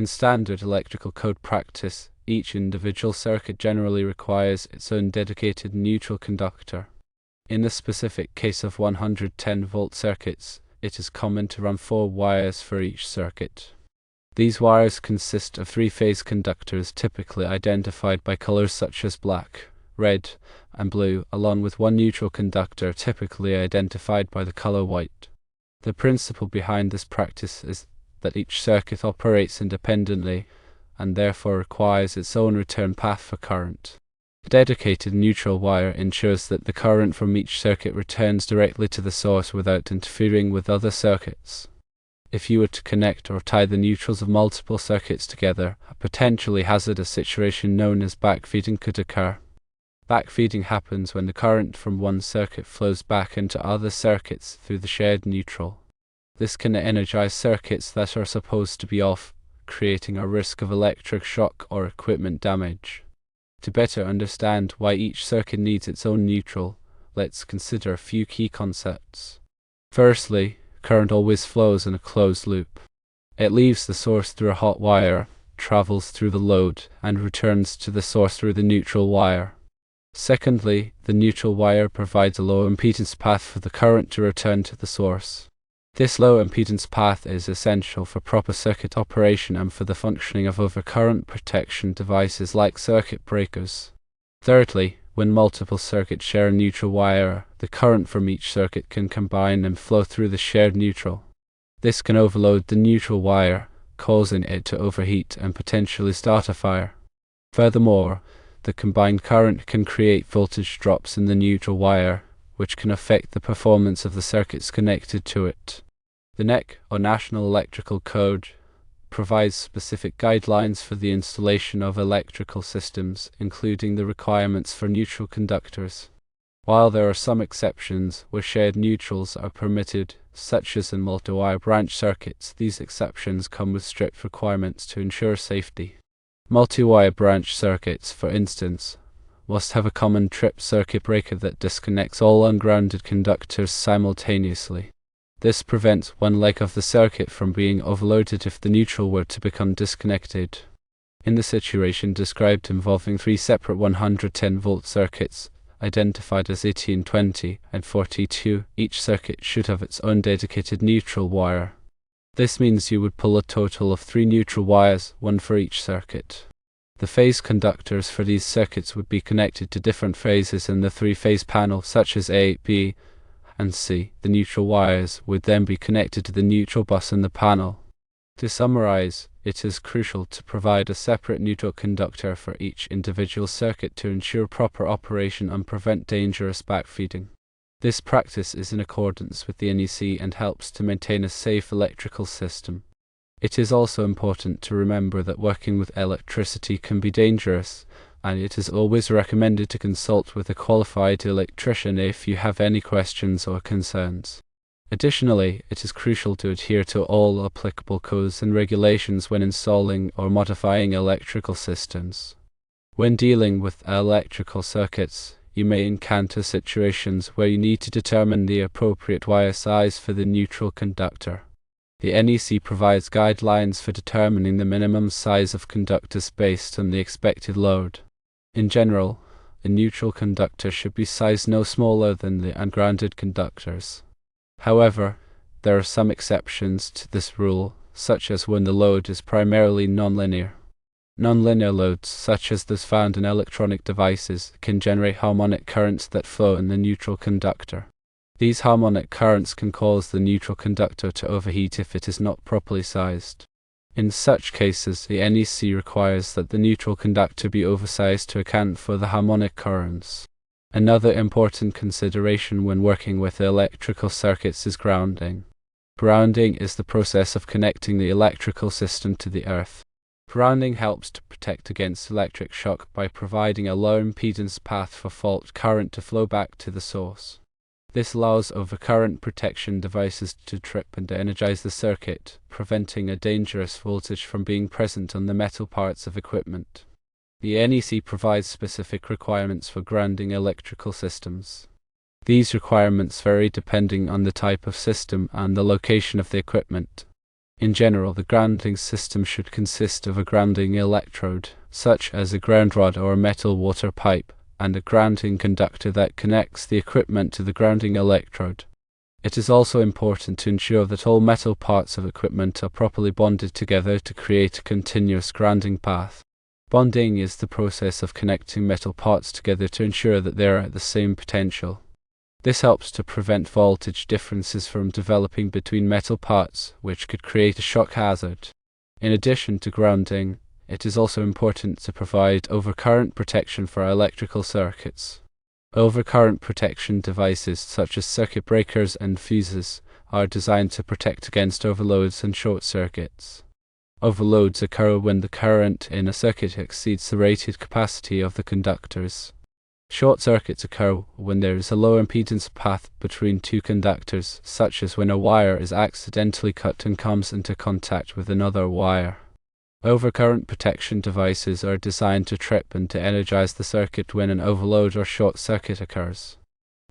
In standard electrical code practice, each individual circuit generally requires its own dedicated neutral conductor. In the specific case of 110-volt circuits, it is common to run 4 wires for each circuit. These wires consist of 3-phase conductors typically identified by colors such as black, red, and blue, along with 1 neutral conductor typically identified by the color white. The principle behind this practice is that each circuit operates independently and therefore requires its own return path for current. A dedicated neutral wire ensures that the current from each circuit returns directly to the source without interfering with other circuits. If you were to connect or tie the neutrals of multiple circuits together, a potentially hazardous situation known as backfeeding could occur. Backfeeding happens when the current from one circuit flows back into other circuits through the shared neutral. This can energize circuits that are supposed to be off, creating a risk of electric shock or equipment damage. To better understand why each circuit needs its own neutral, let's consider a few key concepts. Firstly, current always flows in a closed loop. It leaves the source through a hot wire, travels through the load, and returns to the source through the neutral wire. Secondly, the neutral wire provides a low impedance path for the current to return to the source. This low impedance path is essential for proper circuit operation and for the functioning of overcurrent protection devices like circuit breakers. Thirdly, when multiple circuits share a neutral wire, the current from each circuit can combine and flow through the shared neutral. This can overload the neutral wire, causing it to overheat and potentially start a fire. Furthermore, the combined current can create voltage drops in the neutral wire, which can affect the performance of the circuits connected to it. The NEC, or National Electrical Code, provides specific guidelines for the installation of electrical systems, including the requirements for neutral conductors. While there are some exceptions where shared neutrals are permitted, such as in multi-wire branch circuits, these exceptions come with strict requirements to ensure safety. Multi-wire branch circuits, for instance, must have a common trip circuit breaker that disconnects all ungrounded conductors simultaneously. This prevents one leg of the circuit from being overloaded if the neutral were to become disconnected. In the situation described involving 3 separate 110-volt circuits, identified as 18, 20, and 42, each circuit should have its own dedicated neutral wire. This means you would pull a total of 3 neutral wires, 1 for each circuit. The phase conductors for these circuits would be connected to different phases in the 3-phase panel, such as A, B, and C. The neutral wires would then be connected to the neutral bus in the panel. To summarize, it is crucial to provide a separate neutral conductor for each individual circuit to ensure proper operation and prevent dangerous backfeeding. This practice is in accordance with the NEC and helps to maintain a safe electrical system. It is also important to remember that working with electricity can be dangerous, and it is always recommended to consult with a qualified electrician if you have any questions or concerns. Additionally, it is crucial to adhere to all applicable codes and regulations when installing or modifying electrical systems. When dealing with electrical circuits, you may encounter situations where you need to determine the appropriate wire size for the neutral conductor. The NEC provides guidelines for determining the minimum size of conductors based on the expected load. In general, a neutral conductor should be sized no smaller than the ungrounded conductors. However, there are some exceptions to this rule, such as when the load is primarily nonlinear. Nonlinear loads, such as those found in electronic devices, can generate harmonic currents that flow in the neutral conductor. These harmonic currents can cause the neutral conductor to overheat if it is not properly sized. In such cases, the NEC requires that the neutral conductor be oversized to account for the harmonic currents. Another important consideration when working with electrical circuits is grounding. Grounding is the process of connecting the electrical system to the earth. Grounding helps to protect against electric shock by providing a low impedance path for fault current to flow back to the source. This allows overcurrent protection devices to trip and energize the circuit, preventing a dangerous voltage from being present on the metal parts of equipment. The NEC provides specific requirements for grounding electrical systems. These requirements vary depending on the type of system and the location of the equipment. In general, the grounding system should consist of a grounding electrode, such as a ground rod or a metal water pipe, and a grounding conductor that connects the equipment to the grounding electrode. It is also important to ensure that all metal parts of equipment are properly bonded together to create a continuous grounding path. Bonding is the process of connecting metal parts together to ensure that they are at the same potential. This helps to prevent voltage differences from developing between metal parts, which could create a shock hazard. In addition to grounding, it is also important to provide overcurrent protection for electrical circuits. Overcurrent protection devices such as circuit breakers and fuses are designed to protect against overloads and short circuits. Overloads occur when the current in a circuit exceeds the rated capacity of the conductors. Short circuits occur when there is a low impedance path between two conductors, such as when a wire is accidentally cut and comes into contact with another wire. Overcurrent protection devices are designed to trip and to energize the circuit when an overload or short circuit occurs.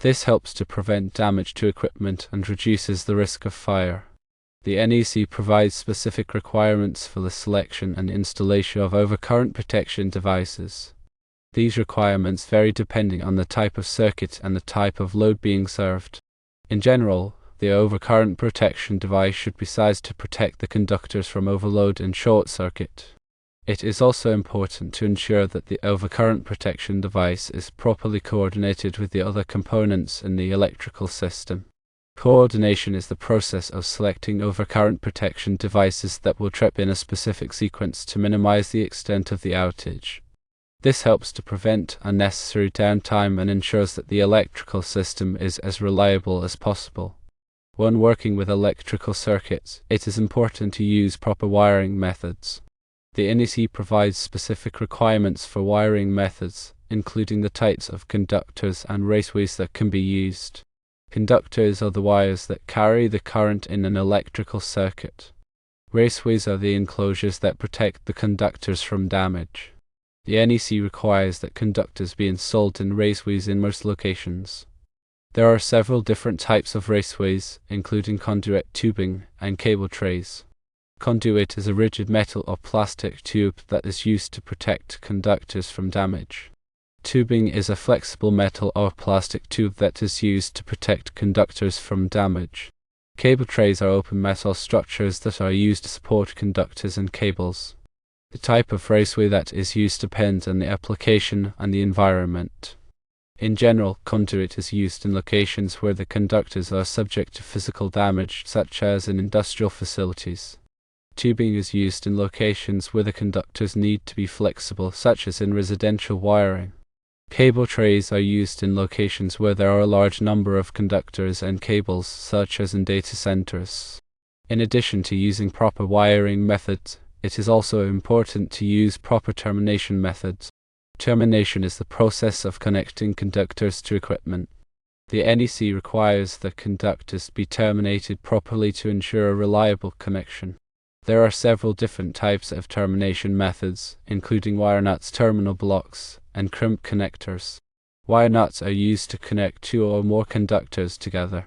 This helps to prevent damage to equipment and reduces the risk of fire. The NEC provides specific requirements for the selection and installation of overcurrent protection devices. These requirements vary depending on the type of circuit and the type of load being served. In general, the overcurrent protection device should be sized to protect the conductors from overload and short circuit. It is also important to ensure that the overcurrent protection device is properly coordinated with the other components in the electrical system. Coordination is the process of selecting overcurrent protection devices that will trip in a specific sequence to minimize the extent of the outage. This helps to prevent unnecessary downtime and ensures that the electrical system is as reliable as possible. When working with electrical circuits, it is important to use proper wiring methods. The NEC provides specific requirements for wiring methods, including the types of conductors and raceways that can be used. Conductors are the wires that carry the current in an electrical circuit. Raceways are the enclosures that protect the conductors from damage. The NEC requires that conductors be installed in raceways in most locations. There are several different types of raceways, including conduit tubing and cable trays. Conduit is a rigid metal or plastic tube that is used to protect conductors from damage. Tubing is a flexible metal or plastic tube that is used to protect conductors from damage. Cable trays are open metal structures that are used to support conductors and cables. The type of raceway that is used depends on the application and the environment. In general, conduit is used in locations where the conductors are subject to physical damage, such as in industrial facilities. Tubing is used in locations where the conductors need to be flexible, such as in residential wiring. Cable trays are used in locations where there are a large number of conductors and cables, such as in data centers. In addition to using proper wiring methods, it is also important to use proper termination methods. Termination is the process of connecting conductors to equipment. The NEC requires that conductors be terminated properly to ensure a reliable connection. There are several different types of termination methods, including wire nuts, terminal blocks, and crimp connectors. Wire nuts are used to connect two or more conductors together.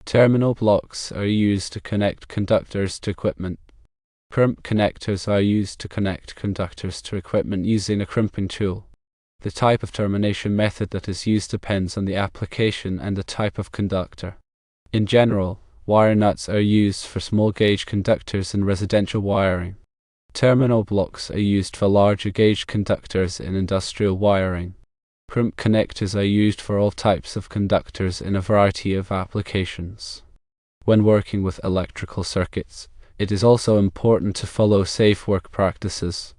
Terminal blocks are used to connect conductors to equipment. Crimp connectors are used to connect conductors to equipment using a crimping tool. The type of termination method that is used depends on the application and the type of conductor. In general, wire nuts are used for small gauge conductors in residential wiring. Terminal blocks are used for larger gauge conductors in industrial wiring. Crimp connectors are used for all types of conductors in a variety of applications. When working with electrical circuits, it is also important to follow safe work practices.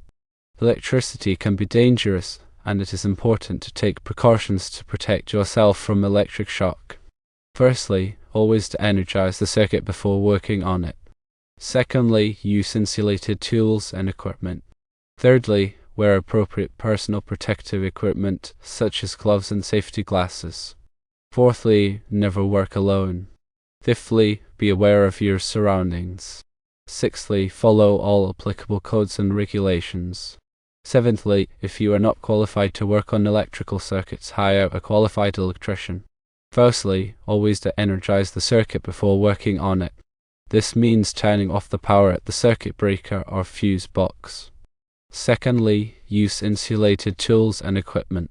Electricity can be dangerous, and it is important to take precautions to protect yourself from electric shock. Firstly, always to energize the circuit before working on it. Secondly, use insulated tools and equipment. Thirdly, wear appropriate personal protective equipment, such as gloves and safety glasses. Fourthly, never work alone. Fifthly, be aware of your surroundings. Sixthly, follow all applicable codes and regulations. Seventhly, if you are not qualified to work on electrical circuits, hire a qualified electrician. Firstly, always to energize the circuit before working on it. This means turning off the power at the circuit breaker or fuse box. Secondly, use insulated tools and equipment.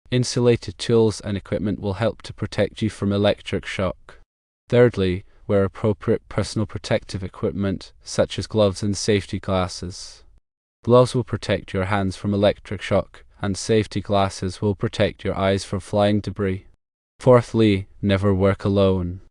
Insulated tools and equipment will help to protect you from electric shock. Thirdly, wear appropriate personal protective equipment, such as gloves and safety glasses. Gloves will protect your hands from electric shock, and safety glasses will protect your eyes from flying debris. Fourthly, never work alone.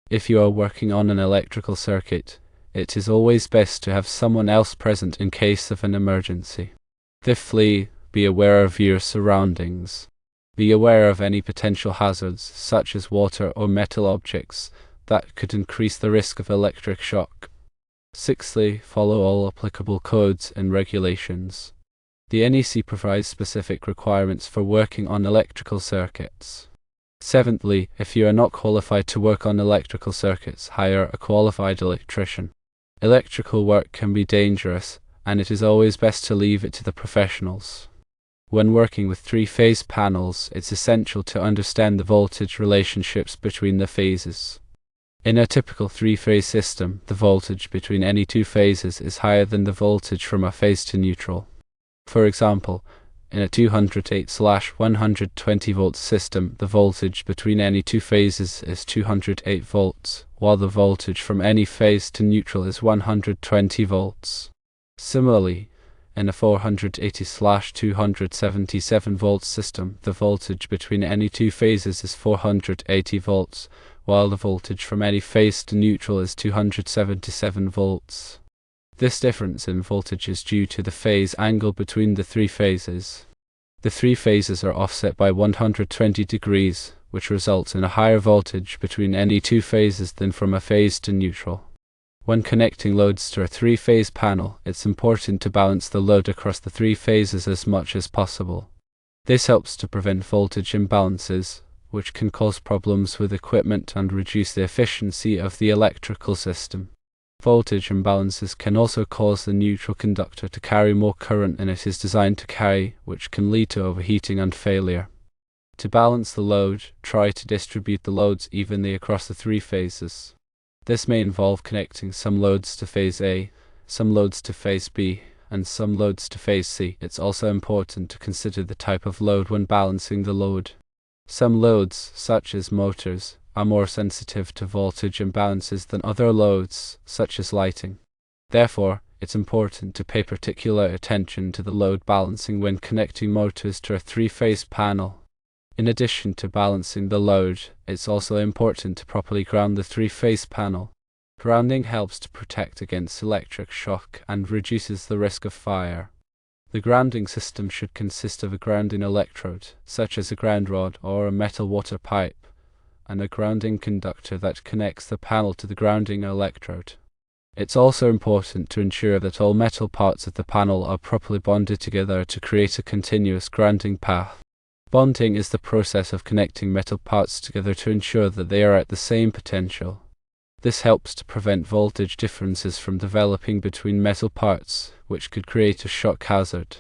If you are working on an electrical circuit, it is always best to have someone else present in case of an emergency. Fifthly, be aware of your surroundings. Be aware of any potential hazards, such as water or metal objects, that could increase the risk of electric shock. Sixthly, follow all applicable codes and regulations. The NEC provides specific requirements for working on electrical circuits. Seventhly, if you are not qualified to work on electrical circuits, hire a qualified electrician. Electrical work can be dangerous, and it is always best to leave it to the professionals. When working with three-phase panels, it's essential to understand the voltage relationships between the phases. In a typical three-phase system, the voltage between any two phases is higher than the voltage from a phase to neutral. For example, in a 208/120 volt system, the voltage between any two phases is 208 volts, while the voltage from any phase to neutral is 120 volts. Similarly, in a 480/277 volts system, the voltage between any two phases is 480 volts, while the voltage from any phase to neutral is 277 volts. This difference in voltage is due to the phase angle between the three phases. The three phases are offset by 120 degrees, which results in a higher voltage between any two phases than from a phase to neutral. When connecting loads to a three-phase panel, it's important to balance the load across the three phases as much as possible. This helps to prevent voltage imbalances, which can cause problems with equipment and reduce the efficiency of the electrical system. Voltage imbalances can also cause the neutral conductor to carry more current than it is designed to carry, which can lead to overheating and failure. To balance the load, try to distribute the loads evenly across the three phases. This may involve connecting some loads to phase A, some loads to phase B, and some loads to phase C. It's also important to consider the type of load when balancing the load. Some loads, such as motors, are more sensitive to voltage imbalances than other loads, such as lighting. Therefore, it's important to pay particular attention to the load balancing when connecting motors to a three-phase panel. In addition to balancing the load, it's also important to properly ground the three-phase panel. Grounding helps to protect against electric shock and reduces the risk of fire. The grounding system should consist of a grounding electrode, such as a ground rod or a metal water pipe, and a grounding conductor that connects the panel to the grounding electrode. It's also important to ensure that all metal parts of the panel are properly bonded together to create a continuous grounding path. Bonding is the process of connecting metal parts together to ensure that they are at the same potential. This helps to prevent voltage differences from developing between metal parts, which could create a shock hazard.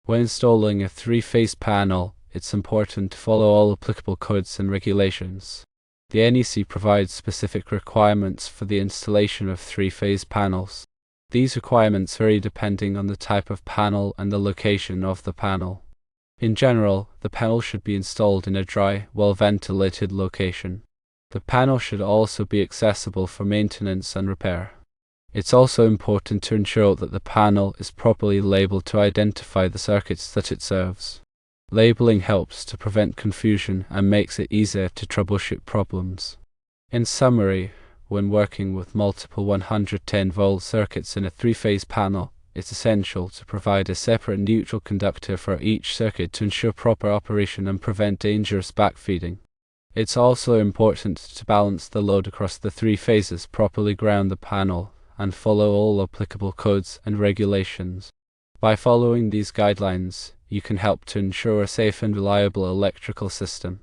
When installing a three-phase panel, it's important to follow all applicable codes and regulations. The NEC provides specific requirements for the installation of three-phase panels. These requirements vary depending on the type of panel and the location of the panel. In general, the panel should be installed in a dry, well-ventilated location. The panel should also be accessible for maintenance and repair. It's also important to ensure that the panel is properly labeled to identify the circuits that it serves. Labeling helps to prevent confusion and makes it easier to troubleshoot problems. In summary, when working with multiple 110-volt circuits in a three-phase panel, it's essential to provide a separate neutral conductor for each circuit to ensure proper operation and prevent dangerous backfeeding. It's also important to balance the load across the three phases, properly ground the panel, and follow all applicable codes and regulations. By following these guidelines, you can help to ensure a safe and reliable electrical system.